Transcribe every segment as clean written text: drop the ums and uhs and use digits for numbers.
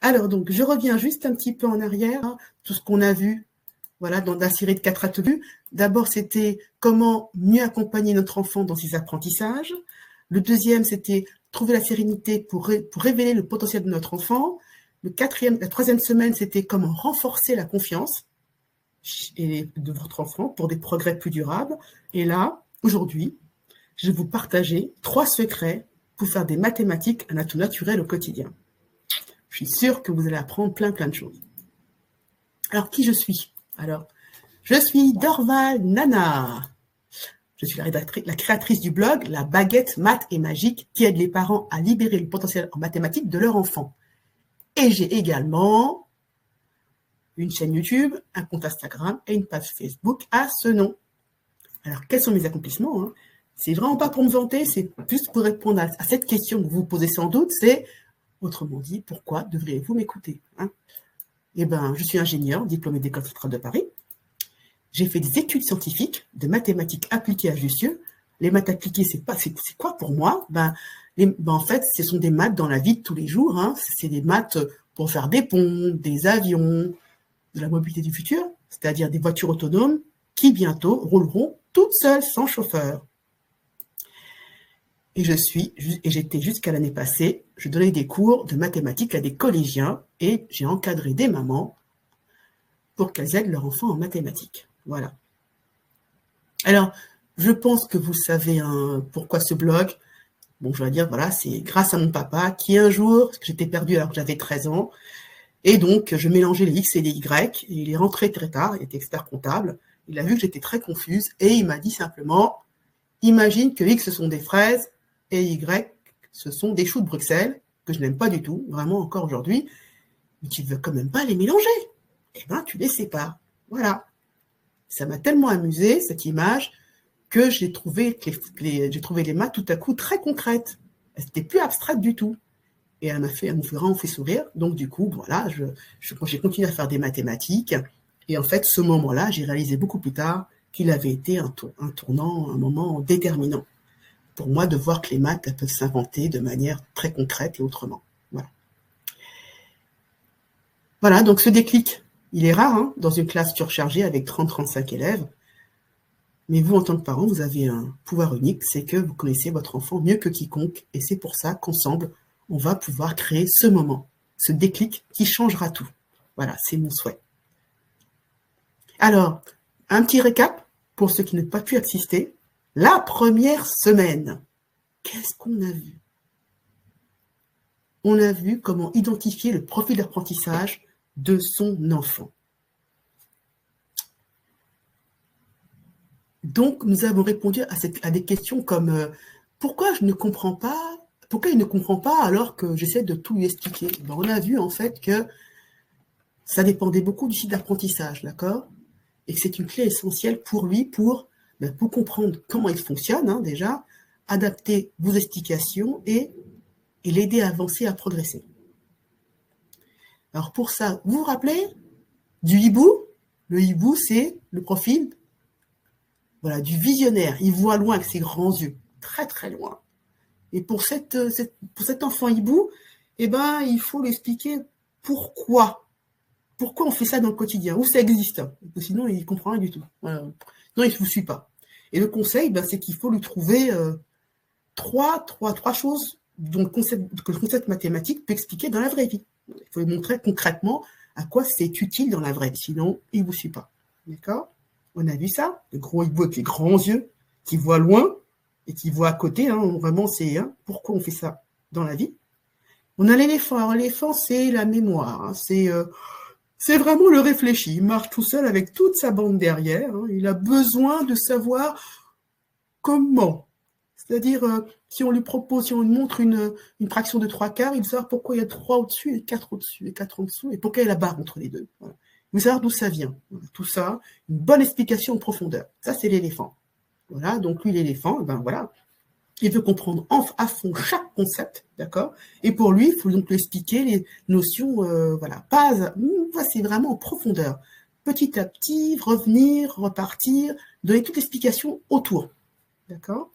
Alors, donc, je reviens juste un petit peu en arrière, hein, tout ce qu'on a vu, voilà, dans la série de 4 ateliers. D'abord, c'était comment mieux accompagner notre enfant dans ses apprentissages. Le deuxième, c'était trouver la sérénité pour révéler le potentiel de notre enfant. La troisième semaine, c'était comment renforcer la confiance de votre enfant pour des progrès plus durables. Et là, aujourd'hui, je vais vous partager 3 secrets pour faire des mathématiques un atout naturel au quotidien. Je suis sûre que vous allez apprendre plein de choses. Alors, qui je suis? Alors, je suis Dorval Nana. Je suis la créatrice du blog La Baguette Maths et Magique qui aide les parents à libérer le potentiel en mathématiques de leur enfant. Et j'ai également une chaîne YouTube, un compte Instagram et une page Facebook à ce nom. Alors, quels sont mes accomplissements, hein? C'est vraiment pas pour me vanter, c'est plus pour répondre à cette question que vous vous posez sans doute, c'est, autrement dit, pourquoi devriez-vous m'écouter, hein? Eh bien, je suis ingénieur, diplômé d'École centrale de Paris. J'ai fait des études scientifiques de mathématiques appliquées à Jussieu. Les maths appliquées, c'est quoi pour moi? En fait, ce sont des maths dans la vie de tous les jours, hein. C'est des maths pour faire des ponts, des avions, de la mobilité du futur, c'est-à-dire des voitures autonomes qui bientôt rouleront toutes seules, sans chauffeur. Et j'étais jusqu'à l'année passée, je donnais des cours de mathématiques à des collégiens et j'ai encadré des mamans pour qu'elles aident leurs enfants en mathématiques. Voilà. Alors, je pense que vous savez pourquoi ce blog. Bon, je vais dire, voilà, c'est grâce à mon papa qui un jour, parce que j'étais perdue alors que j'avais 13 ans, et donc je mélangeais les X et les Y, et il est rentré très tard, il était expert comptable, il a vu que j'étais très confuse, et il m'a dit simplement, imagine que X ce sont des fraises, et Y ce sont des choux de Bruxelles, que je n'aime pas du tout, vraiment encore aujourd'hui, mais tu ne veux quand même pas les mélanger. Eh bien, tu les sépares. Voilà. Ça m'a tellement amusé, cette image, que j'ai trouvé les maths tout à coup très concrètes. Elles n'étaient plus abstraites du tout. Et elles m'ont vraiment fait sourire. Donc, du coup, voilà, j'ai continué à faire des mathématiques. Et en fait, ce moment-là, j'ai réalisé beaucoup plus tard qu'il avait été un tournant, un moment déterminant pour moi de voir que les maths, elles peuvent s'inventer de manière très concrète et autrement. Voilà. Voilà, donc ce déclic, il est rare, hein, dans une classe surchargée avec 30-35 élèves. Mais vous, en tant que parent, vous avez un pouvoir unique, c'est que vous connaissez votre enfant mieux que quiconque. Et c'est pour ça qu'ensemble, on va pouvoir créer ce moment, ce déclic qui changera tout. Voilà, c'est mon souhait. Alors, un petit récap pour ceux qui n'ont pas pu assister. La première semaine, qu'est-ce qu'on a vu? On a vu comment identifier le profil d'apprentissage de son enfant. Donc, nous avons répondu à des questions comme pourquoi il ne comprend pas alors que j'essaie de tout lui expliquer. On a vu en fait que ça dépendait beaucoup du site d'apprentissage, d'accord? Et que c'est une clé essentielle pour lui pour comprendre comment il fonctionne, hein, déjà, adapter vos explications et l'aider à avancer, à progresser. Alors pour ça, vous vous rappelez du hibou? Le hibou, c'est le profil du visionnaire. Il voit loin avec ses grands yeux, très très loin. Et pour cet enfant hibou, il faut lui expliquer pourquoi. Pourquoi on fait ça dans le quotidien, où ça existe. Sinon, il ne comprend rien du tout. Voilà. Non, il ne vous suit pas. Et le conseil, c'est qu'il faut lui trouver trois choses dont que le concept mathématique peut expliquer dans la vraie vie. Il faut lui montrer concrètement à quoi c'est utile dans la vraie vie. Sinon, il ne vous suit pas. D'accord? On a vu ça, le gros hibou avec les grands yeux, qui voit loin et qui voit à côté. Hein, vraiment, c'est pourquoi on fait ça dans la vie. On a l'éléphant. Alors, l'éléphant, c'est la mémoire. Hein, c'est vraiment le réfléchi. Il marche tout seul avec toute sa bande derrière. Hein, il a besoin de savoir comment. C'est-à-dire, si on lui montre une fraction de 3/4, il veut savoir pourquoi il y a 3 au-dessus et 4 au-dessus et 4 en dessous et pourquoi il y a la barre entre les deux. Voilà. Il veut savoir d'où ça vient. Voilà, tout ça, une bonne explication en profondeur. Ça, c'est l'éléphant. Voilà, donc lui, l'éléphant, voilà, il veut comprendre à fond chaque concept, d'accord? Et pour lui, il faut donc lui expliquer les notions, c'est vraiment en profondeur. Petit à petit, revenir, repartir, donner toute l'explication autour, d'accord?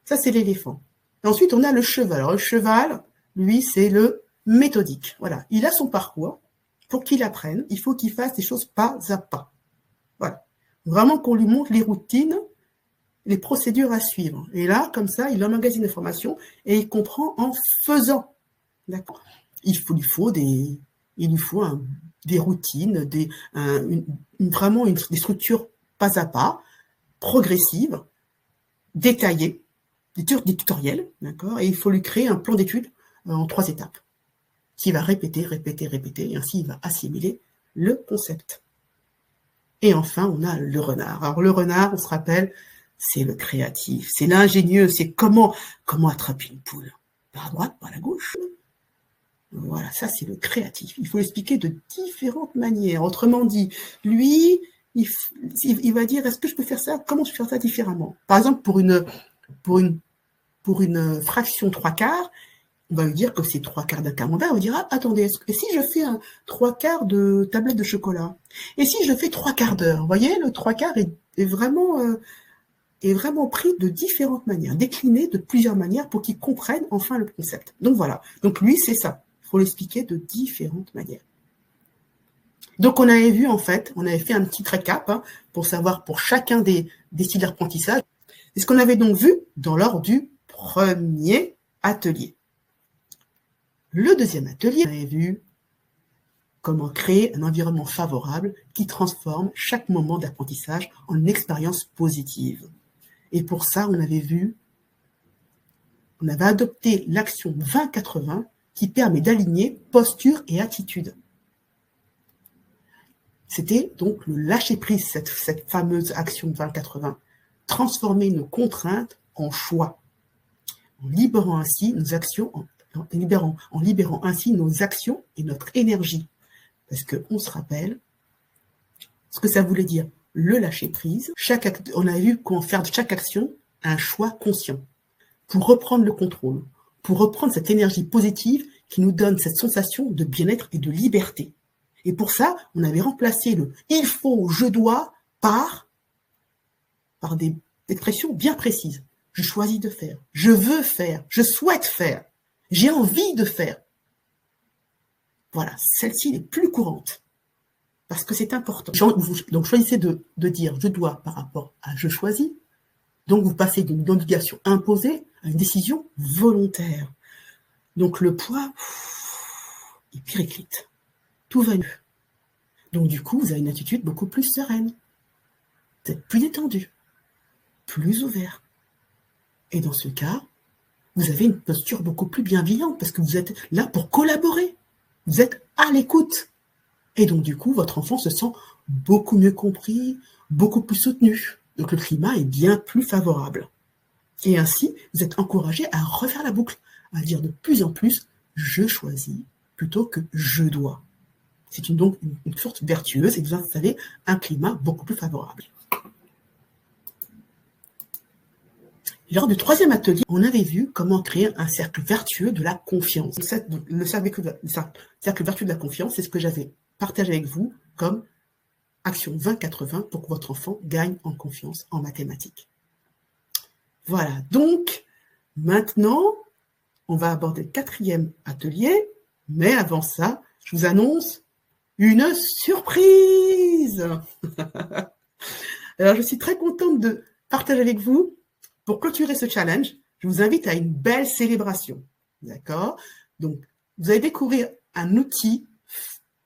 Ça, c'est l'éléphant. Et ensuite, on a le cheval. Alors, le cheval, lui, c'est le méthodique. Voilà, il a son parcours. Pour qu'il apprenne, il faut qu'il fasse des choses pas à pas. Voilà. Vraiment qu'on lui montre les routines, les procédures à suivre. Et là, comme ça, il emmagasine l'information et il comprend en faisant. D'accord. Il lui faut des routines, vraiment des structures pas à pas, progressives, détaillées, des tutoriels, d'accord. Et il faut lui créer un plan d'études en 3 étapes, qui va répéter, et ainsi il va assimiler le concept. Et enfin, on a le renard. Alors le renard, on se rappelle, c'est le créatif, c'est l'ingénieux, c'est comment attraper une poule. Par la droite, par la gauche. Voilà, ça c'est le créatif. Il faut l'expliquer de différentes manières. Autrement dit, lui, il va dire, est-ce que je peux faire ça? Comment je peux faire ça différemment? Par exemple, pour une fraction 3/4, on va lui dire que c'est 3/4 d'un camembert. On va dire, ah, attendez, et si je fais un 3/4 de tablette de chocolat? Et si je fais 3/4 d'heure? Vous voyez, le 3/4 est vraiment pris de différentes manières, décliné de plusieurs manières pour qu'ils comprennent enfin le concept. Donc voilà. Donc lui, c'est ça. Il faut l'expliquer de différentes manières. Donc on avait vu, en fait, on avait fait un petit récap pour savoir pour chacun des styles d'apprentissage. C'est ce qu'on avait donc vu lors du premier atelier. Le deuxième atelier, on avait vu comment créer un environnement favorable qui transforme chaque moment d'apprentissage en une expérience positive. Et pour ça, on avait adopté l'action 20-80 qui permet d'aligner posture et attitude. C'était donc le lâcher-prise, cette fameuse action 20-80. Transformer nos contraintes en choix, en libérant ainsi nos actions, en libérant ainsi nos actions et notre énergie. Parce qu'on se rappelle ce que ça voulait dire, le lâcher-prise. On a vu comment faire de chaque action un choix conscient pour reprendre le contrôle, pour reprendre cette énergie positive qui nous donne cette sensation de bien-être et de liberté. Et pour ça, on avait remplacé le « il faut »,« je dois » par des expressions bien précises. Je choisis de faire, je veux faire, je souhaite faire, j'ai envie de faire. Voilà, celle-ci est plus courante, parce que c'est important. Donc choisissez de dire « je dois » par rapport à « je choisis ». Donc vous passez d'une obligation imposée à une décision volontaire. Donc le poids est périclite. Tout va mieux. Donc du coup, vous avez une attitude beaucoup plus sereine. Vous êtes plus détendu, plus ouvert. Et dans ce cas, vous avez une posture beaucoup plus bienveillante parce que vous êtes là pour collaborer. Vous êtes à l'écoute. Et donc du coup, votre enfant se sent beaucoup mieux compris, beaucoup plus soutenu. Donc le climat est bien plus favorable. Et ainsi, vous êtes encouragé à refaire la boucle, à dire de plus en plus « je choisis » plutôt que « je dois ». C'est donc une sorte vertueuse et vous installez un climat beaucoup plus favorable. Lors du troisième atelier, on avait vu comment créer un cercle vertueux de la confiance. Le cercle vertueux de la confiance, c'est ce que j'avais partagé avec vous comme action 20-80 pour que votre enfant gagne en confiance en mathématiques. Voilà, donc maintenant, on va aborder le quatrième atelier, mais avant ça, je vous annonce une surprise. Alors, je suis très contente de partager avec vous. Pour clôturer ce challenge, je vous invite à une belle célébration. D'accord? Donc, vous allez découvrir un outil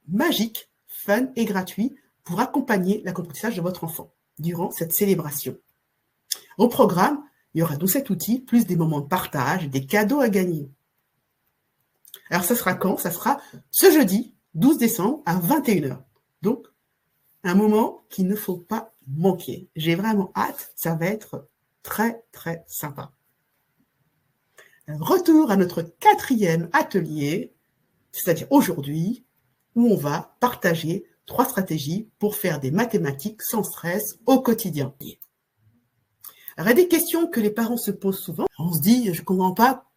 magique, fun et gratuit pour accompagner l'apprentissage de votre enfant durant cette célébration. Au programme, il y aura donc cet outil, plus des moments de partage et des cadeaux à gagner. Alors, ça sera quand? Ça sera ce jeudi 12 décembre à 21h. Donc, un moment qu'il ne faut pas manquer. J'ai vraiment hâte, ça va être très, très sympa. Retour à notre quatrième atelier, c'est-à-dire aujourd'hui, où on va partager 3 stratégies pour faire des mathématiques sans stress au quotidien. Alors, il y a des questions que les parents se posent souvent. On se dit, je ne comprends pas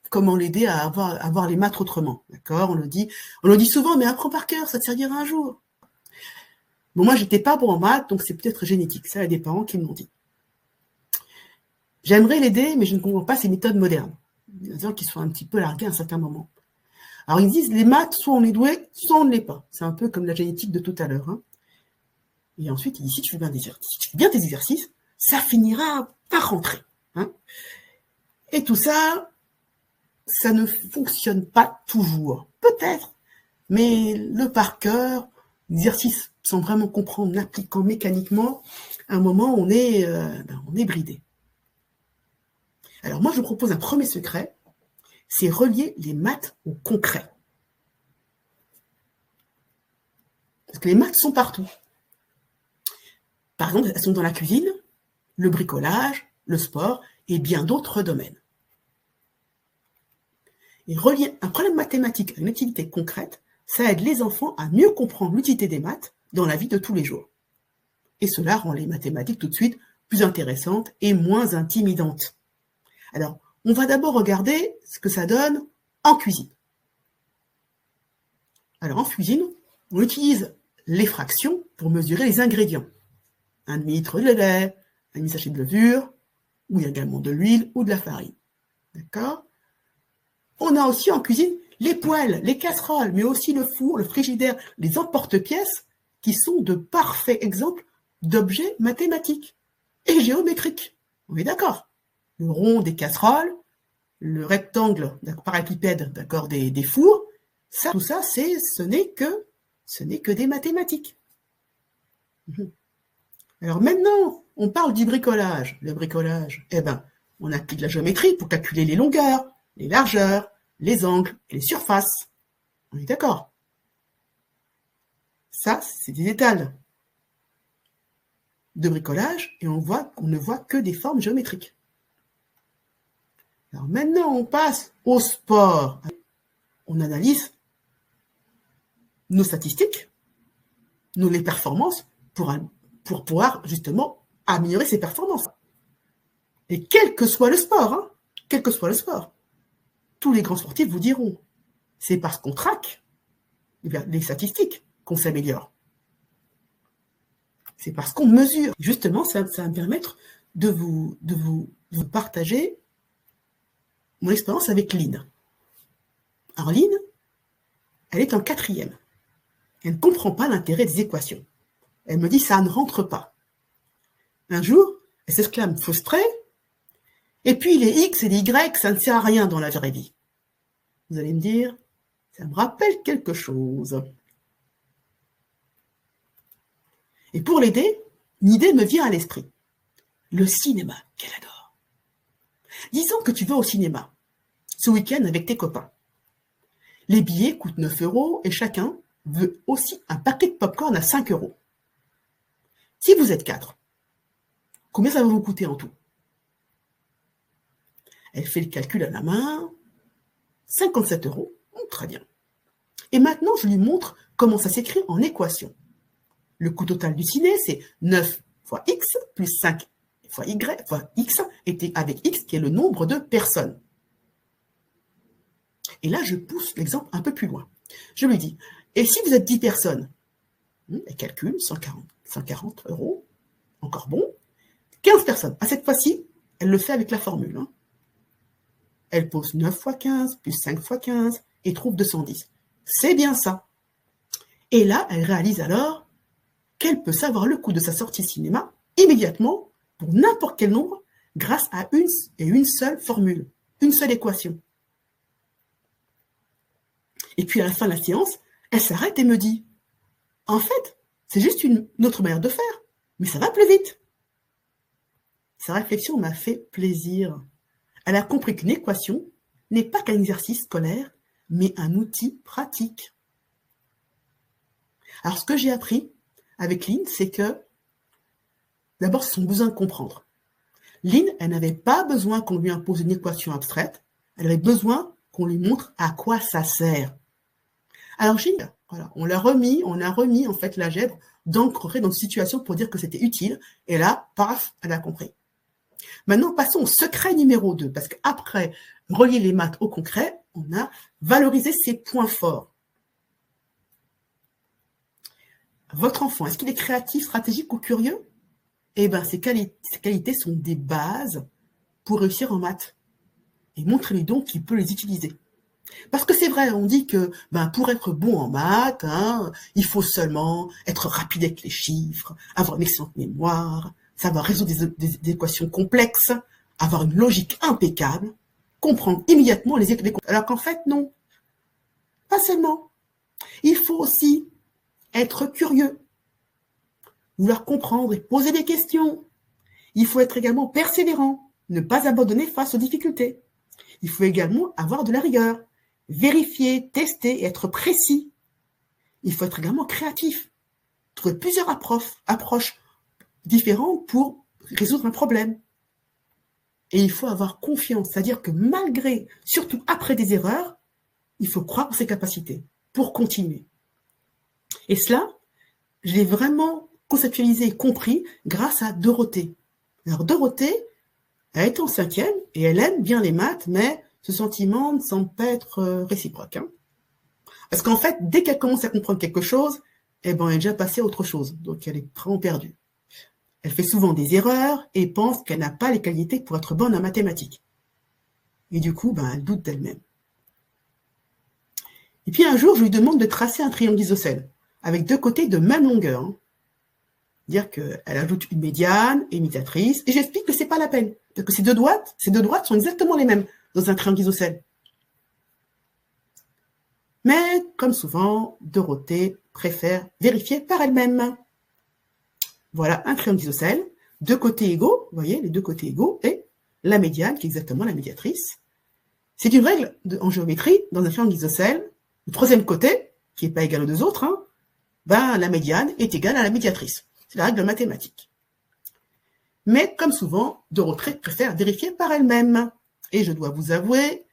comment l'aider à avoir les maths autrement. D'accord? On le dit souvent, mais apprends par cœur, ça te servira un jour. Bon, moi, j'étais pas bon en maths, donc c'est peut-être génétique. Ça, il y a des parents qui me l'ont dit. J'aimerais l'aider, mais je ne comprends pas ces méthodes modernes. Il y a des gens qui sont un petit peu largués à un certain moment. Alors, ils disent, les maths, soit on est doué, soit on ne l'est pas. C'est un peu comme la génétique de tout à l'heure. Hein. Et ensuite, il dit, si tu fais bien tes exercices, ça finira par rentrer. Hein. Et tout ça, ça ne fonctionne pas toujours. Peut-être, mais le par cœur, l'exercice sans vraiment comprendre, l'appliquant mécaniquement, à un moment, on est bridé. Alors moi, je vous propose un premier secret, c'est relier les maths au concret. Parce que les maths sont partout. Par exemple, elles sont dans la cuisine, le bricolage, le sport et bien d'autres domaines. Et relier un problème mathématique à une utilité concrète, ça aide les enfants à mieux comprendre l'utilité des maths dans la vie de tous les jours. Et cela rend les mathématiques tout de suite plus intéressantes et moins intimidantes. Alors, on va d'abord regarder ce que ça donne en cuisine. Alors, en cuisine, on utilise les fractions pour mesurer les ingrédients. Un demi-litre de lait, un demi-sachet de levure, ou également de l'huile ou de la farine. D'accord ? On a aussi en cuisine les poêles, les casseroles, mais aussi le four, le frigidaire, les emporte-pièces, qui sont de parfaits exemples d'objets mathématiques et géométriques. On est d'accord ? Le rond des casseroles, le rectangle parallépipède d'accord, des fours, ça, tout ça, ce n'est que des mathématiques. Alors maintenant, on parle du bricolage. Le bricolage, on applique la géométrie pour calculer les longueurs, les largeurs, les angles et les surfaces. On est d'accord? Ça, c'est des étals de bricolage et on ne voit que des formes géométriques. Alors maintenant, on passe au sport. On analyse nos statistiques, les performances pour pouvoir justement améliorer ses performances. Et quel que soit le sport, quel que soit le sport, tous les grands sportifs vous diront, c'est parce qu'on traque les statistiques qu'on s'améliore. C'est parce qu'on mesure. Justement, ça va me permettre de vous partager mon expérience avec Lynn. Alors Lynn, elle est en 4e. Elle ne comprend pas l'intérêt des équations. Elle me dit, ça ne rentre pas. Un jour, elle s'exclame frustrée, et puis les X et les Y, ça ne sert à rien dans la vraie vie. Vous allez me dire, ça me rappelle quelque chose. Et pour l'aider, une idée me vient à l'esprit. Le cinéma, qu'elle adore. Disons que tu vas au cinéma, ce week-end avec tes copains. Les billets coûtent 9 € et chacun veut aussi un paquet de popcorn à 5 €. Si vous êtes 4, combien ça va vous coûter en tout? Elle fait le calcul à la main. 57 €. Très bien. Et maintenant, je lui montre comment ça s'écrit en équation. Le coût total du ciné, c'est 9 fois X plus 5 fois Y fois X, avec X qui est le nombre de personnes. Et là, je pousse l'exemple un peu plus loin. Je lui dis, et si vous êtes 10 personnes? Elle calcule, 140 €, encore bon. 15 personnes. À cette fois-ci, elle le fait avec la formule. Elle pose 9 fois 15 plus 5 fois 15 et trouve 210. C'est bien ça. Et là, elle réalise alors qu'elle peut savoir le coût de sa sortie cinéma immédiatement pour n'importe quel nombre grâce à une seule formule, une seule équation. Et puis à la fin de la séance, elle s'arrête et me dit, en fait, c'est juste une autre manière de faire, mais ça va plus vite. Sa réflexion m'a fait plaisir. Elle a compris qu'une équation n'est pas qu'un exercice scolaire, mais un outil pratique. Alors, ce que j'ai appris avec Lynn, c'est que, d'abord, c'est son besoin de comprendre. Lynn, elle n'avait pas besoin qu'on lui impose une équation abstraite, elle avait besoin qu'on lui montre à quoi ça sert. Alors, voilà, on a remis en fait l'algèbre d'ancrer dans une situation pour dire que c'était utile, et là, paf, elle a compris. Maintenant, passons au secret numéro 2, parce qu'après relier les maths au concret, on a valorisé ses points forts. Votre enfant, est-ce qu'il est créatif, stratégique ou curieux? Eh bien, ces qualités sont des bases pour réussir en maths. Et montrez-lui donc qu'il peut les utiliser. Parce que c'est vrai, on dit que pour être bon en maths, hein, il faut seulement être rapide avec les chiffres, avoir une excellente mémoire, savoir résoudre des équations complexes, avoir une logique impeccable, comprendre immédiatement les concepts. Alors qu'en fait, non, pas seulement. Il faut aussi être curieux, vouloir comprendre et poser des questions. Il faut être également persévérant, ne pas abandonner face aux difficultés. Il faut également avoir de la rigueur, vérifier, tester et être précis. Il faut être également créatif, trouver plusieurs approches différentes pour résoudre un problème. Et il faut avoir confiance, c'est-à-dire que malgré, surtout après des erreurs, il faut croire en ses capacités pour continuer. Et cela, je l'ai vraiment conceptualisé et compris grâce à Dorothée. Alors Dorothée, elle est en 5e et elle aime bien les maths, mais ce sentiment ne semble pas être réciproque. Hein. Parce qu'en fait, dès qu'elle commence à comprendre quelque chose, elle est déjà passée à autre chose. Donc elle est vraiment perdue. Elle fait souvent des erreurs et pense qu'elle n'a pas les qualités pour être bonne en mathématiques. Et du coup, elle doute d'elle-même. Et puis un jour, je lui demande de tracer un triangle isocèle, avec 2 côtés de même longueur. Hein. Dire qu'elle ajoute une médiane et une imitatrice, et j'explique que c'est pas la peine, parce que ces deux droites sont exactement les mêmes dans un triangle isocèle. Mais, comme souvent, Dorothée préfère vérifier par elle-même. Voilà un triangle isocèle, 2 côtés égaux, vous voyez, les 2 côtés égaux, et la médiane, qui est exactement la médiatrice. C'est une règle en géométrie, dans un triangle isocèle, le 3e côté, qui n'est pas égal aux 2 autres, hein, la médiane est égale à la médiatrice. C'est la règle mathématique. Mais, comme souvent, Dorothée préfère vérifier par elle-même. Et je dois vous avouer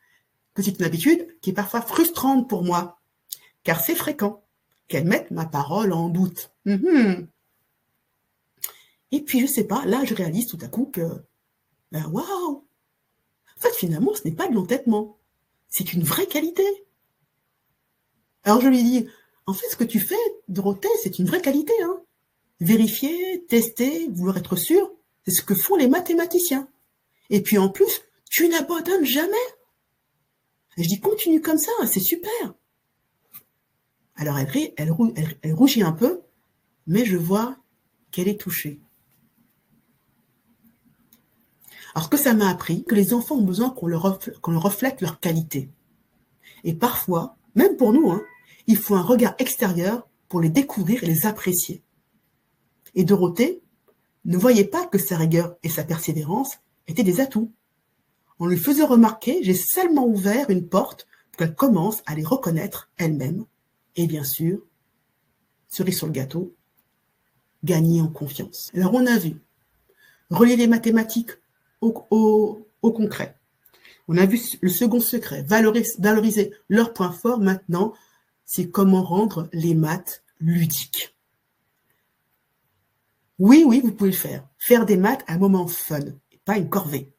que c'est une habitude qui est parfois frustrante pour moi, car c'est fréquent qu'elle mette ma parole en doute. Et puis, je sais pas, là, je réalise tout à coup que, waouh! En fait, finalement, ce n'est pas de l'entêtement. C'est une vraie qualité. Alors, je lui dis, en fait, ce que tu fais, Dorothée, c'est une vraie qualité, hein. Vérifier, tester, vouloir être sûr, c'est ce que font les mathématiciens. Et puis en plus, tu n'abandonnes jamais. Et je dis, continue comme ça, c'est super. Alors elle rougit un peu, mais je vois qu'elle est touchée. Alors ce que ça m'a appris, que les enfants ont besoin qu'on leur reflète leur qualité. Et parfois, même pour nous, hein, il faut un regard extérieur pour les découvrir et les apprécier. Et Dorothée ne voyait pas que sa rigueur et sa persévérance étaient des atouts. En lui faisant remarquer, j'ai seulement ouvert une porte pour qu'elle commence à les reconnaître elle-même. Et bien sûr, cerise sur le gâteau, gagner en confiance. Alors on a vu, relier les mathématiques au concret. On a vu le second secret, valoriser leurs points forts. Maintenant, c'est comment rendre les maths ludiques. Oui, vous pouvez le faire. Faire des maths un moment fun, et pas une corvée.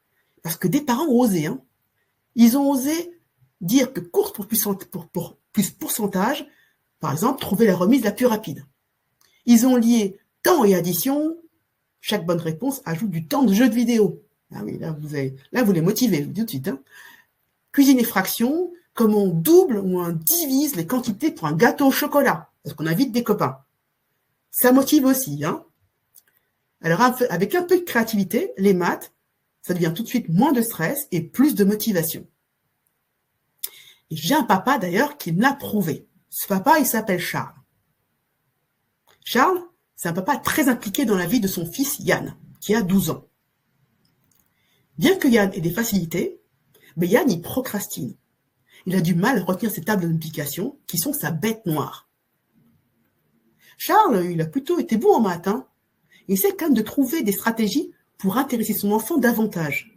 Parce que des parents ont osé. Hein. Ils ont osé dire que course pour plus pourcentage, par exemple, trouver la remise la plus rapide. Ils ont lié temps et addition. Chaque bonne réponse ajoute du temps de jeu de vidéo. Ah oui, là, vous les motivez, je vous dis tout de suite. Hein. Cuisine et fraction, comment on double ou on divise les quantités pour un gâteau au chocolat. Parce qu'on invite des copains. Ça motive aussi. Hein. Alors, avec un peu de créativité, les maths, ça devient tout de suite moins de stress et plus de motivation. Et j'ai un papa, d'ailleurs, qui me l'a prouvé. Ce papa, il s'appelle Charles. Charles, c'est un papa très impliqué dans la vie de son fils Yann, qui a 12 ans. Bien que Yann ait des facilités, mais Yann, il procrastine. Il a du mal à retenir ses tables de multiplication, qui sont sa bête noire. Charles, il a plutôt été bon en maths, hein. Il essaie quand même de trouver des stratégies pour intéresser son enfant davantage.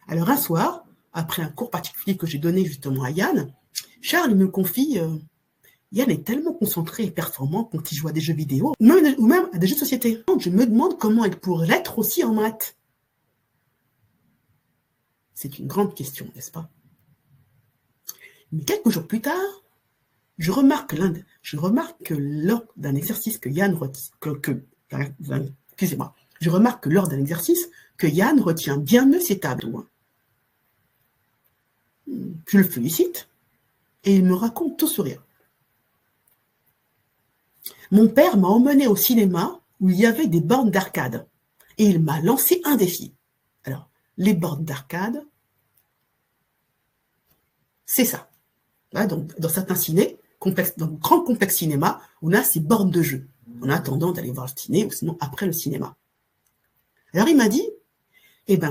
Alors un soir, après un cours particulier que j'ai donné justement à Yann, Charles me confie Yann est tellement concentré et performant quand il joue à des jeux vidéo, ou même à des jeux de société. Je me demande comment il pourrait l'être aussi en maths. C'est une grande question, n'est-ce pas? Mais quelques jours plus tard, je remarque que lors d'un exercice que Yann Yann retient bien mieux ses tableaux. je le félicite et il me raconte tout sourire. Mon père m'a emmené au cinéma où il y avait des bornes d'arcade et il m'a lancé un défi. Alors, les bornes d'arcade, c'est ça. Là, donc, dans certains ciné, dans le grand complexe cinéma, on a ces bornes de jeu en attendant d'aller voir le ciné ou sinon après le cinéma. Alors, il m'a dit,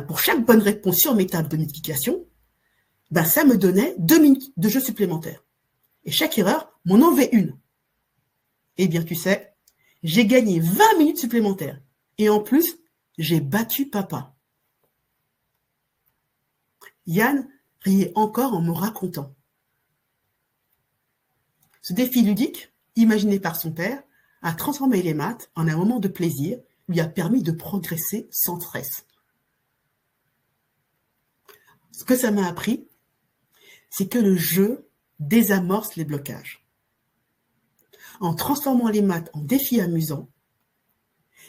pour chaque bonne réponse sur mes tables de multiplication, ça me donnait 2 minutes de jeu supplémentaires. Et chaque erreur m'en enlevait une. Eh bien, tu sais, j'ai gagné 20 minutes supplémentaires. Et en plus, j'ai battu papa. Yann riait encore en me racontant. Ce défi ludique, imaginé par son père, a transformé les maths en un moment de plaisir, lui a permis de progresser sans stress. Ce que ça m'a appris, c'est que le jeu désamorce les blocages. En transformant les maths en défis amusants,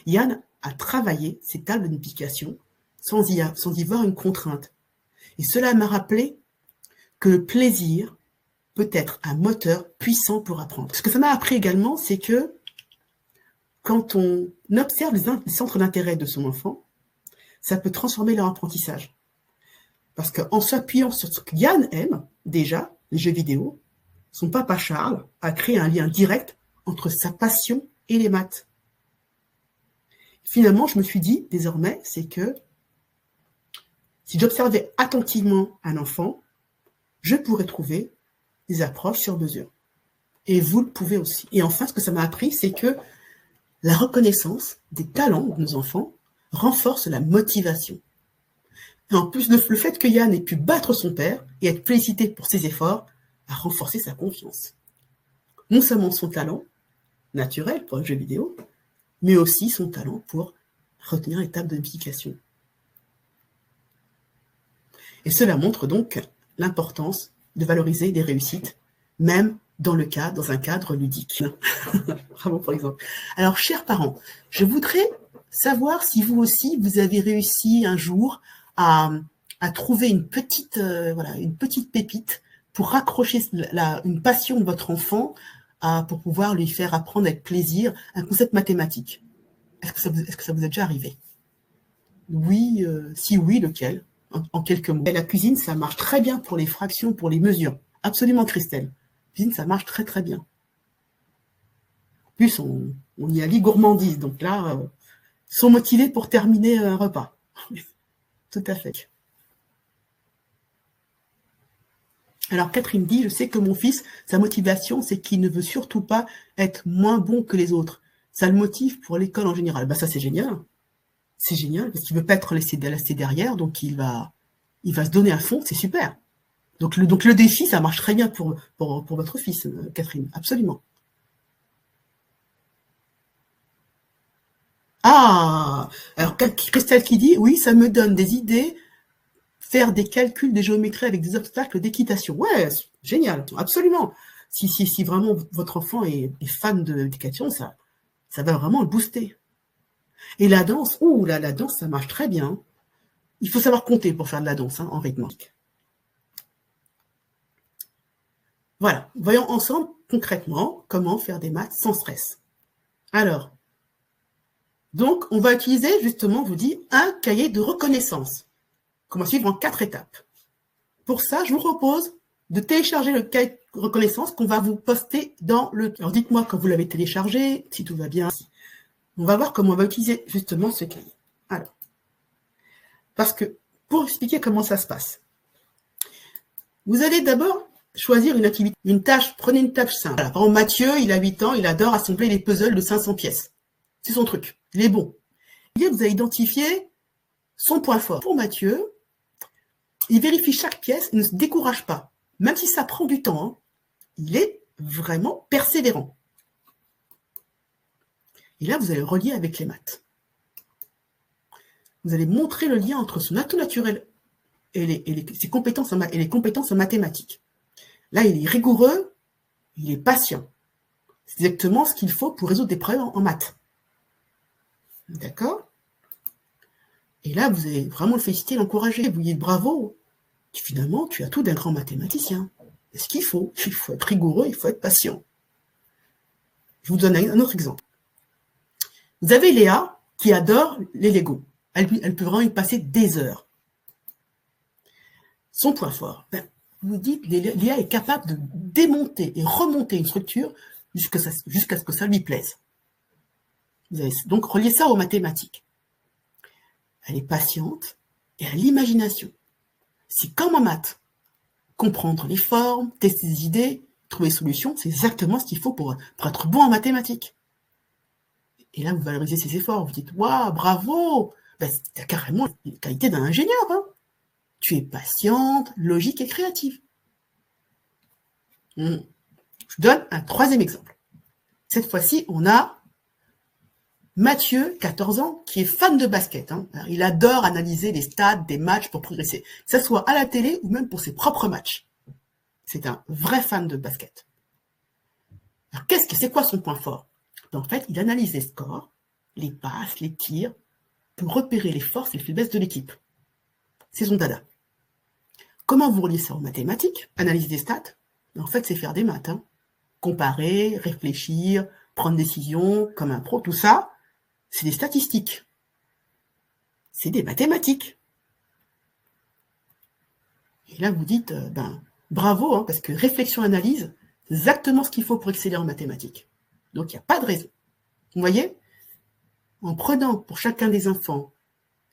Yann a travaillé ses tables de multiplication sans y voir une contrainte. Et cela m'a rappelé que le plaisir peut être un moteur puissant pour apprendre. Ce que ça m'a appris également, c'est que quand on observe les centres d'intérêt de son enfant, ça peut transformer leur apprentissage. Parce qu'en s'appuyant sur ce que Yann aime, déjà, les jeux vidéo, son papa Charles a créé un lien direct entre sa passion et les maths. Finalement, je me suis dit, désormais, c'est que si j'observais attentivement un enfant, je pourrais trouver des approches sur mesure. Et vous le pouvez aussi. Et enfin, ce que ça m'a appris, c'est que la reconnaissance des talents de nos enfants renforce la motivation. Et en plus, le fait que Yann ait pu battre son père et être félicité pour ses efforts a renforcé sa confiance. Non seulement son talent naturel pour le jeu vidéo, mais aussi son talent pour retenir les tables de multiplication. Et cela montre donc l'importance de valoriser les réussites, même dans un cadre ludique. Bravo pour l'exemple. Alors, chers parents, je voudrais savoir si vous aussi, vous avez réussi un jour à trouver une petite pépite pour raccrocher une passion de votre enfant, pour pouvoir lui faire apprendre avec plaisir un concept mathématique. Est-ce que ça vous est déjà arrivé? Oui, si oui, lequel? En quelques mots. Et la cuisine, ça marche très bien pour les fractions, pour les mesures. Absolument, Christelle. La cuisine, ça marche très très bien. En plus, on y allie gourmandise. Donc là, sont motivés pour terminer un repas. Tout à fait. Alors Catherine dit, je sais que mon fils, sa motivation, c'est qu'il ne veut surtout pas être moins bon que les autres. Ça le motive pour l'école en général. Ça c'est génial. C'est génial, parce qu'il ne veut pas être laissé derrière, donc il va se donner à fond, c'est super. Donc le défi, ça marche très bien pour votre fils, Catherine, absolument. Ah, alors Christelle qui dit, oui, ça me donne des idées, faire des calculs de géométrie avec des obstacles d'équitation. Ouais, génial, absolument. Si vraiment votre enfant est fan d'équitation, ça va vraiment le booster. Et la danse, la danse, ça marche très bien. Il faut savoir compter pour faire de la danse, en rythme. Voilà, voyons ensemble concrètement comment faire des maths sans stress. Alors, donc, on va utiliser justement, je vous dis, un cahier de reconnaissance qu'on va suivre en 4 étapes. Pour ça, je vous propose de télécharger le cahier de reconnaissance qu'on va vous poster dans le... Alors, dites-moi quand vous l'avez téléchargé, si tout va bien. On va voir comment on va utiliser justement ce cahier. Alors, parce que pour expliquer comment ça se passe, vous allez d'abord choisir une activité, une tâche. Prenez une tâche simple. Voilà, par exemple, Mathieu, il a 8 ans, il adore assembler les puzzles de 500 pièces. C'est son truc, il est bon. Et vous allez identifier son point fort. Pour Mathieu, il vérifie chaque pièce, il ne se décourage pas. Même si ça prend du temps, il est vraiment persévérant. Et là, vous allez relier avec les maths. Vous allez montrer le lien entre son atout naturel et ses compétences et les compétences en mathématiques. Là, il est rigoureux, il est patient. C'est exactement ce qu'il faut pour résoudre des problèmes en maths. D'accord? Et là, vous allez vraiment le féliciter, l'encourager. Vous lui dites bravo, finalement, tu as tout d'un grand mathématicien. Et ce qu'il faut être rigoureux, il faut être patient. Je vous donne un autre exemple. Vous avez Léa qui adore les Legos. Elle peut vraiment y passer des heures. Son point fort, vous dites, Léa est capable de démonter et remonter une structure jusqu'à ce que ça lui plaise. Vous allez donc relier ça aux mathématiques. Elle est patiente et elle a l'imagination. C'est comme en maths. Comprendre les formes, tester des idées, trouver des solutions, c'est exactement ce qu'il faut pour être bon en mathématiques. Et là, vous valorisez ses efforts. Vous dites, waouh, bravo, tu as carrément les qualités d'un ingénieur. Hein. Tu es patiente, logique et créative. Je vous donne un troisième exemple. Cette fois-ci, on a Mathieu, 14 ans, qui est fan de basket. Hein. Il adore analyser les stats des matchs pour progresser, que ce soit à la télé ou même pour ses propres matchs. C'est un vrai fan de basket. Alors, c'est quoi son point fort? En fait, il analyse les scores, les passes, les tirs, pour repérer les forces et les faiblesses de l'équipe. C'est son dada. Comment vous reliez ça aux mathématiques? Analyser des stats? En fait, c'est faire des maths. Hein. Comparer, réfléchir, prendre des décisions, comme un pro, tout ça, c'est des statistiques. C'est des mathématiques. Et là, vous dites, bravo, hein, parce que réflexion-analyse, c'est exactement ce qu'il faut pour exceller en mathématiques. Donc, il n'y a pas de raison. Vous voyez? En prenant pour chacun des enfants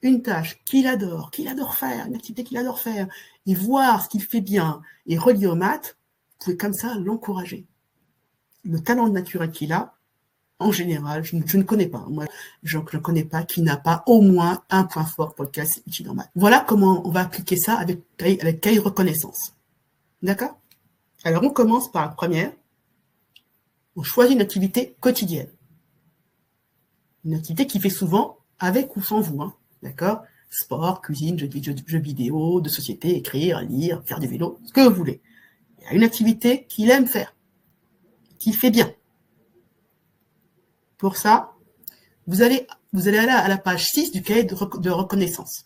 une tâche qu'il adore faire, une activité qu'il adore faire, et voir ce qu'il fait bien, et relier aux maths, vous pouvez comme ça l'encourager. Le talent naturel qu'il a, en général, je ne connais pas. Moi, je ne connais pas qui n'a pas au moins un point fort pour lequel c'est utile en maths. Voilà comment on va appliquer ça avec cahier reconnaissance. D'accord? Alors, on commence par la première. On choisit une activité quotidienne. Une activité qui fait souvent avec ou sans vous. Hein. D'accord? Sport, cuisine, jeux vidéo, de société, écrire, lire, faire du vélo, ce que vous voulez. Il y a une activité qu'il aime faire, qu'il fait bien. Pour ça, vous allez aller à la page 6 du cahier de reconnaissance.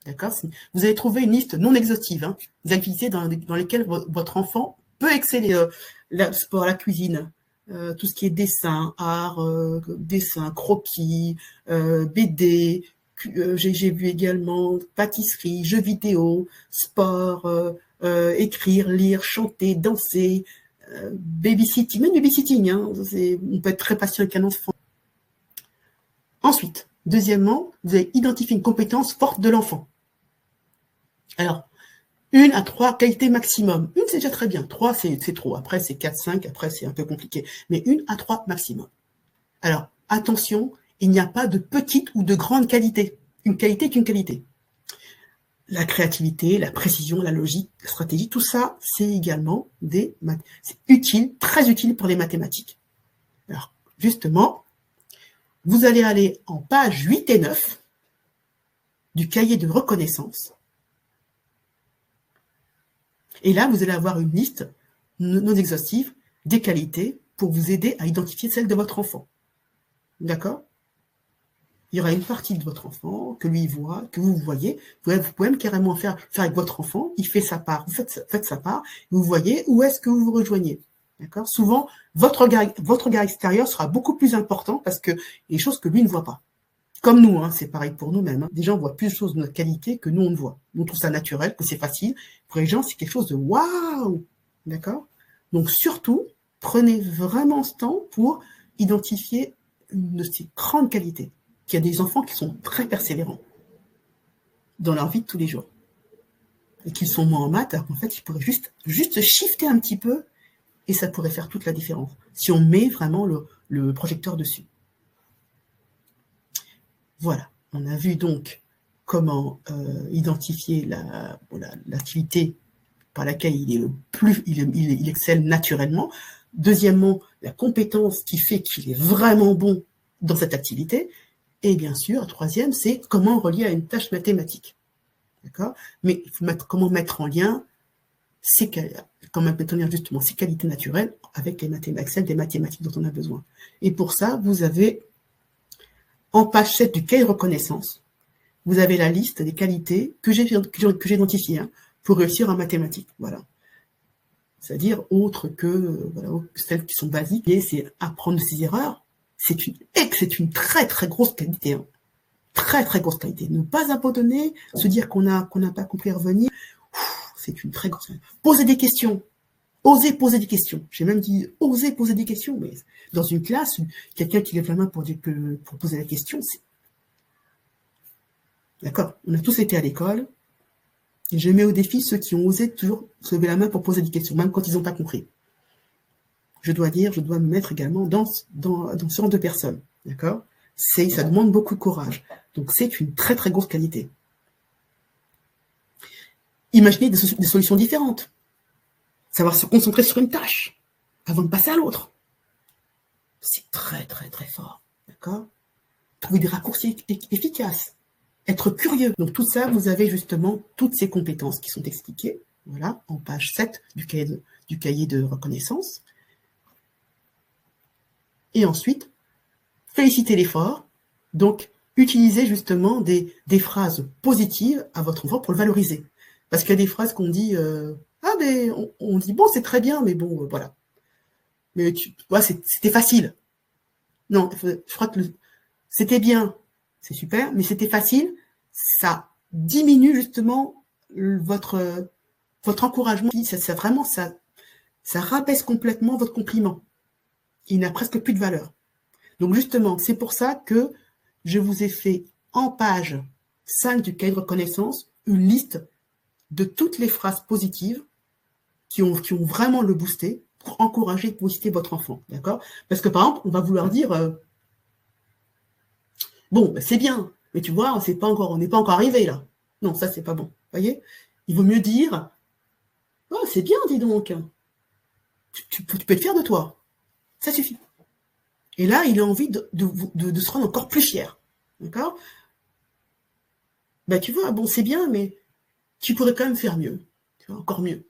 D'accord? Vous allez trouver une liste non exhaustive, hein, des activités dans lesquelles votre enfant peut exceller. Le sport, la cuisine, tout ce qui est dessin, art, dessin, croquis, BD, j'ai vu également pâtisserie, jeux vidéo, sport, écrire, lire, chanter, danser, babysitting, même babysitting, hein, on peut être très patient avec un enfant. Ensuite, deuxièmement, vous allez identifier une compétence forte de l'enfant. Alors, 1 à 3 qualités maximum. 1, c'est déjà très bien. 3, c'est trop. Après, c'est 4, 5. Après, c'est un peu compliqué. Mais 1 à 3 maximum. Alors, attention, il n'y a pas de petite ou de grande qualité. Une qualité est une qualité. La créativité, la précision, la logique, la stratégie, tout ça, c'est également c'est utile, très utile pour les mathématiques. Alors, justement, vous allez aller en page 8 et 9 du cahier de reconnaissance. Et là, vous allez avoir une liste non exhaustive des qualités pour vous aider à identifier celles de votre enfant. D'accord? Il y aura une partie de votre enfant que lui voit, que vous voyez. Vous pouvez même carrément faire avec votre enfant. Il fait sa part, vous faites sa part. Vous voyez où est-ce que vous vous rejoignez. D'accord? Souvent, votre regard extérieur sera beaucoup plus important parce que les choses que lui ne voit pas. Comme nous, hein, c'est pareil pour nous-mêmes. Hein. Des gens voient plus de choses de notre qualité que nous, on ne voit. Nous, on trouve ça naturel, que c'est facile. Pour les gens, c'est quelque chose de waouh! D'accord? Donc, surtout, prenez vraiment ce temps pour identifier une de ces grandes qualités. Qu'il y a des enfants qui sont très persévérants dans leur vie de tous les jours. Et qu'ils sont moins en maths, alors qu'en fait, ils pourraient juste shifter un petit peu et ça pourrait faire toute la différence. Si on met vraiment le projecteur dessus. Voilà, on a vu donc comment identifier l'activité par laquelle il excelle naturellement. Deuxièmement, la compétence qui fait qu'il est vraiment bon dans cette activité. Et bien sûr, troisième, c'est comment relier à une tâche mathématique. D'accord? Mais comment mettre en lien justement ces qualités naturelles avec celles des mathématiques dont on a besoin. Et pour ça, vous avez en page 7 du cahier de reconnaissance, vous avez la liste des qualités que j'ai identifiées pour réussir en mathématiques. Voilà. C'est-à-dire autre que voilà, celles qui sont basiques, et c'est apprendre de ses erreurs. C'est une très très grosse qualité. Hein. Très très grosse qualité. Ne pas abandonner, se dire qu'on n'a pas compris à revenir, c'est une très grosse qualité. Poser des questions. Oser poser des questions. J'ai même dit oser poser des questions, mais dans une classe, quelqu'un qui lève la main pour poser la question, c'est... D'accord. On a tous été à l'école. Et je mets au défi ceux qui ont osé toujours se lever la main pour poser des questions, même quand ils n'ont pas compris. Je dois me mettre également dans ce genre de personnes. D'accord. Ça demande beaucoup de courage. Donc, c'est une très, très grosse qualité. Imaginez des solutions différentes. Savoir se concentrer sur une tâche avant de passer à l'autre. C'est très, très, très fort. D'accord. Trouver des raccourcis efficaces. Être curieux. Donc, tout ça, vous avez justement toutes ces compétences qui sont expliquées, voilà, en page 7 du cahier de reconnaissance. Et ensuite, féliciter l'effort. Donc, utilisez justement des phrases positives à votre enfant pour le valoriser. Parce qu'il y a des phrases qu'on dit, mais on dit, bon, c'est très bien, mais bon, voilà. Mais c'était facile. Non, je crois que c'était bien, c'est super, mais c'était facile, ça diminue justement votre encouragement. Ça rabaisse complètement votre compliment. Il n'a presque plus de valeur. Donc justement, c'est pour ça que je vous ai fait en page 5 du cahier de reconnaissance une liste de toutes les phrases positives qui ont vraiment le boosté pour encourager et booster votre enfant. D'accord? Parce que par exemple, on va vouloir dire bon, ben, c'est bien, mais tu vois, on n'est pas encore arrivé là. Non, ça c'est pas bon. Vous voyez? Il vaut mieux dire oh, c'est bien, dis donc. Tu peux être fier de toi. Ça suffit. Et là, il a envie de se rendre encore plus fier. D'accord? Ben, tu vois, bon, c'est bien, mais tu pourrais quand même faire mieux. Tu vois, encore mieux.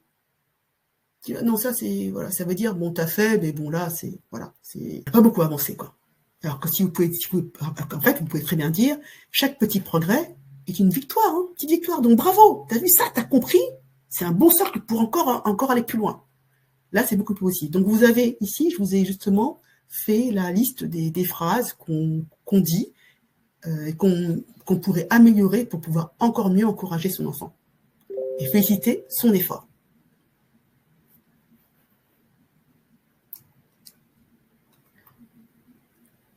Non, ça, c'est, voilà, ça veut dire, bon, t'as fait, mais bon, là, c'est pas beaucoup avancé, quoi. Alors que en fait, vous pouvez très bien dire, chaque petit progrès est une victoire, hein, petite victoire. Donc, bravo, t'as vu ça, t'as compris? C'est un bon cercle pour encore aller plus loin. Là, c'est beaucoup plus possible. Donc, vous avez ici, je vous ai justement fait la liste des phrases qu'on dit et qu'on pourrait améliorer pour pouvoir encore mieux encourager son enfant et féliciter son effort.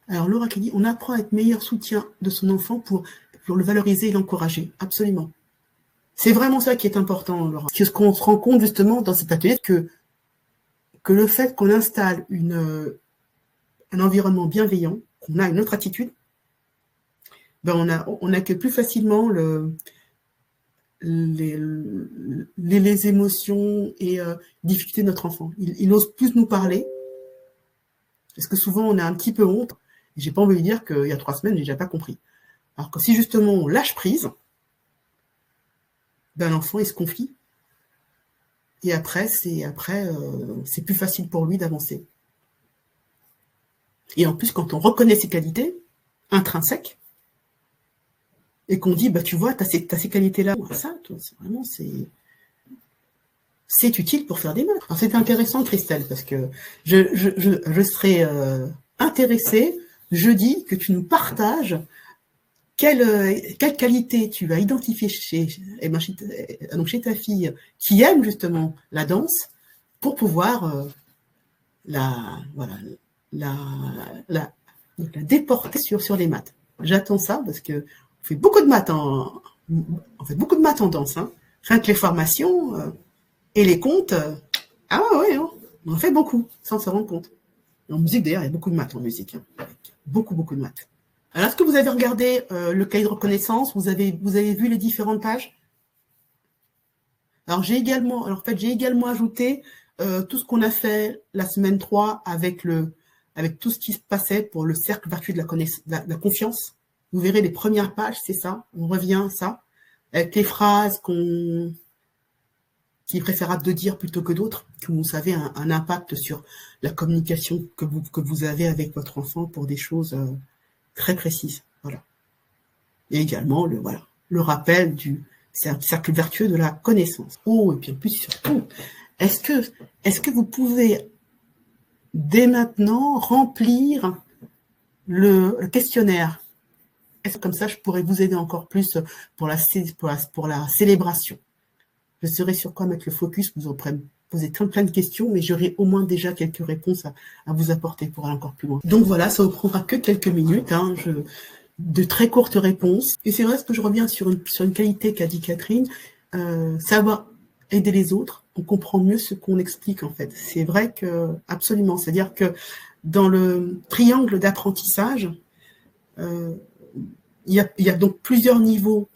Alors, Laura qui dit, on apprend à être meilleur soutien de son enfant pour le valoriser et l'encourager. Absolument. C'est vraiment ça qui est important, Laura. Ce qu'on se rend compte justement dans cet atelier, que le fait qu'on installe un environnement bienveillant, qu'on a une autre attitude, ben on accueille plus facilement les émotions et difficultés de notre enfant. Il ose plus nous parler, parce que souvent on a un petit peu honte. J'ai pas envie de dire qu'il y a 3 semaines, j'ai déjà pas compris. Alors que si justement on lâche prise, ben l'enfant il se confie. Et après, c'est plus facile pour lui d'avancer. Et en plus, quand on reconnaît ses qualités intrinsèques, et qu'on dit, bah tu vois, t'as ces qualités-là, ça, vraiment, c'est utile pour faire des maths. C'est intéressant, Christelle, parce que je serais intéressée jeudi que tu nous partages quelle qualité tu as identifiée chez ta fille qui aime justement la danse pour pouvoir la déporter sur les maths. J'attends ça parce que on fait beaucoup de maths en danse. Hein. Rien que les formations et les comptes. Ah ouais, hein, on en fait beaucoup sans se rendre compte. En musique d'ailleurs, il y a beaucoup de maths en musique. Hein, beaucoup de maths. Alors, est-ce que vous avez regardé le cahier de reconnaissance? Vous avez vu les différentes pages? Alors, j'ai également ajouté tout ce qu'on a fait la semaine 3 avec tout ce qui se passait pour le cercle vertueux de la confiance. Vous verrez les premières pages, c'est ça. On revient à ça. Avec les phrases qu'il est préférable de dire plutôt que d'autres, que vous savez, un impact sur la communication que vous avez avec votre enfant pour des choses très précises. Voilà. Et également, le rappel du cercle vertueux de la connaissance. Oh, et puis en plus, surtout, est-ce que vous pouvez dès maintenant remplir le questionnaire? Est-ce que comme ça, je pourrais vous aider encore plus pour la célébration? Je saurai sur quoi mettre le focus, vous aurez poser plein de questions, mais j'aurai au moins déjà quelques réponses à vous apporter pour aller encore plus loin. Donc voilà, ça vous prendra que quelques minutes, hein, de très courtes réponses. Et c'est vrai, ce que je reviens sur une qualité qu'a dit Catherine, savoir aider les autres, on comprend mieux ce qu'on explique en fait. C'est vrai que, absolument, c'est-à-dire que dans le triangle d'apprentissage, il y a donc plusieurs niveaux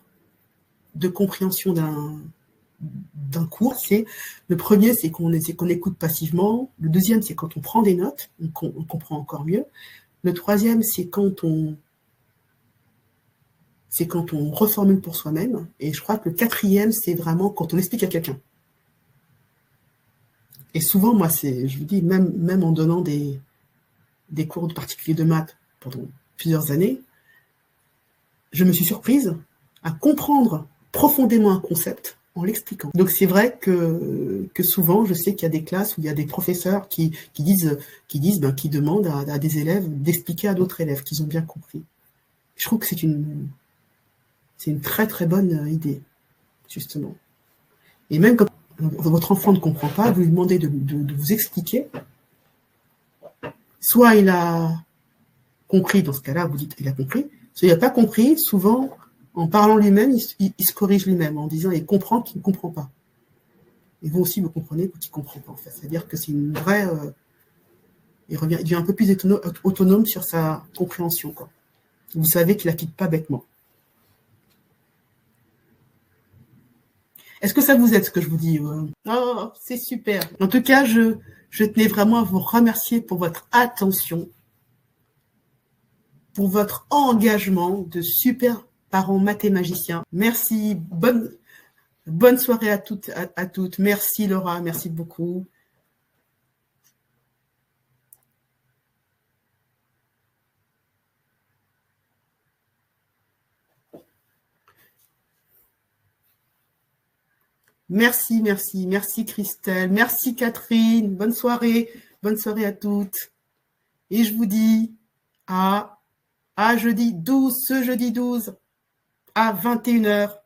de compréhension d'un cours. Le premier, c'est qu'on écoute passivement. Le deuxième, c'est quand on prend des notes, on comprend encore mieux. Le troisième, c'est quand on reformule pour soi-même. Et je crois que le quatrième, c'est vraiment quand on explique à quelqu'un. Et souvent, moi, je vous dis, même en donnant des cours de particulier de maths pendant plusieurs années, je me suis surprise à comprendre profondément un concept en l'expliquant. Donc c'est vrai que souvent, je sais qu'il y a des classes où il y a des professeurs qui demandent à des élèves d'expliquer à d'autres élèves qu'ils ont bien compris. Je trouve que c'est une très très bonne idée, justement. Et même quand votre enfant ne comprend pas, vous lui demandez de vous expliquer. Soit il a compris, dans ce cas-là, vous dites qu'il a compris. Soit il n'a pas compris, souvent, en parlant lui-même, il se corrige lui-même en disant il comprend qu'il ne comprend pas. Et vous aussi, vous comprenez qu'il ne comprend pas, en fait. C'est-à-dire que c'est une vraie... il devient un peu plus autonome sur sa compréhension, quoi. Vous savez qu'il ne la quitte pas bêtement. Est-ce que ça vous aide, ce que je vous dis? Oh, c'est super. En tout cas, je tenais vraiment à vous remercier pour votre attention, pour votre engagement de super parents mathématiciens. Merci. Bonne soirée à toutes. Merci Laura, merci beaucoup. Merci Christelle, merci Catherine, bonne soirée à toutes. Et je vous dis à jeudi 12, ce jeudi 12 à 21h.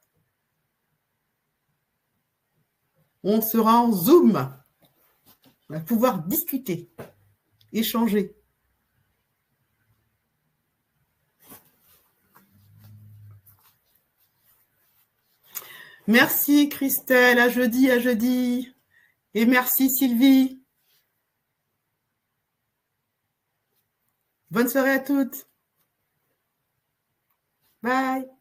On sera en Zoom. On va pouvoir discuter, échanger. Merci Christelle, à jeudi. Et merci Sylvie. Bonne soirée à toutes. Bye.